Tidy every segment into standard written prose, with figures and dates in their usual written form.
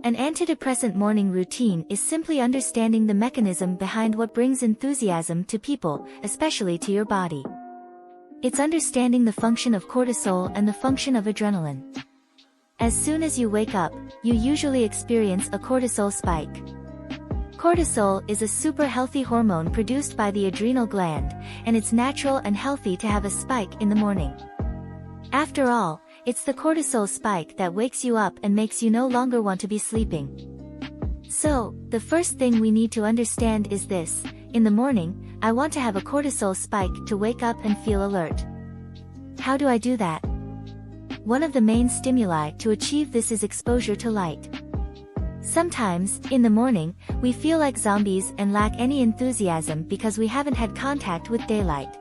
An antidepressant morning routine is simply understanding the mechanism behind what brings enthusiasm to people, especially to your body. It's understanding the function of cortisol and the function of adrenaline. As soon as you wake up, you usually experience a cortisol spike. Cortisol is a super healthy hormone produced by the adrenal gland, and it's natural and healthy to have a spike in the morning. After all, it's the cortisol spike that wakes you up and makes you no longer want to be sleeping. So, the first thing we need to understand is this: in the morning, I want to have a cortisol spike to wake up and feel alert. How do I do that? One of the main stimuli to achieve this is exposure to light. Sometimes, in the morning, we feel like zombies and lack any enthusiasm because we haven't had contact with daylight.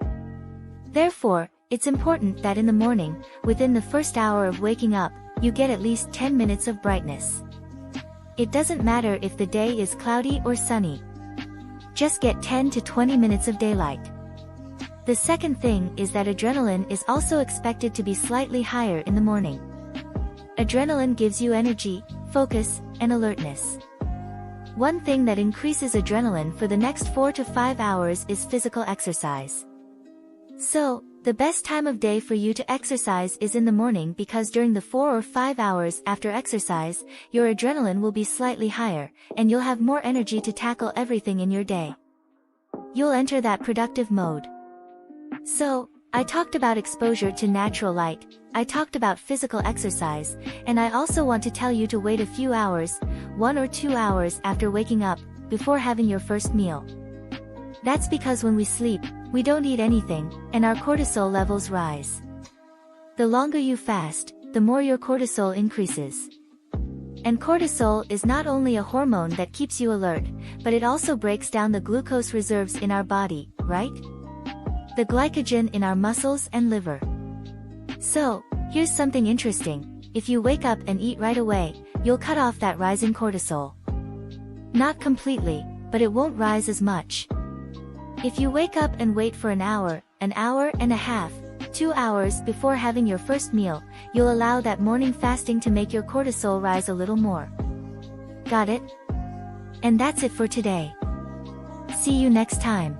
Therefore, it's important that in the morning, within the first hour of waking up, you get at least 10 minutes of brightness. It doesn't matter if the day is cloudy or sunny. Just get 10 to 20 minutes of daylight. The second thing is that adrenaline is also expected to be slightly higher in the morning. Adrenaline gives you energy, focus, and alertness. One thing that increases adrenaline for the next 4 to 5 hours is physical exercise. So, the best time of day for you to exercise is in the morning because during the 4 or 5 hours after exercise, your adrenaline will be slightly higher, and you'll have more energy to tackle everything in your day. You'll enter that productive mode. So, I talked about exposure to natural light, I talked about physical exercise, and I also want to tell you to wait a few hours, 1 or 2 hours after waking up, before having your first meal. That's because when we sleep, we don't eat anything, and our cortisol levels rise. The longer you fast, the more your cortisol increases. And cortisol is not only a hormone that keeps you alert, but it also breaks down the glucose reserves in our body, right? The glycogen in our muscles and liver. So, here's something interesting: if you wake up and eat right away, you'll cut off that rise in cortisol. Not completely, but it won't rise as much. If you wake up and wait for an hour and a half, 2 hours before having your first meal, you'll allow that morning fasting to make your cortisol rise a little more. Got it? And that's it for today. See you next time.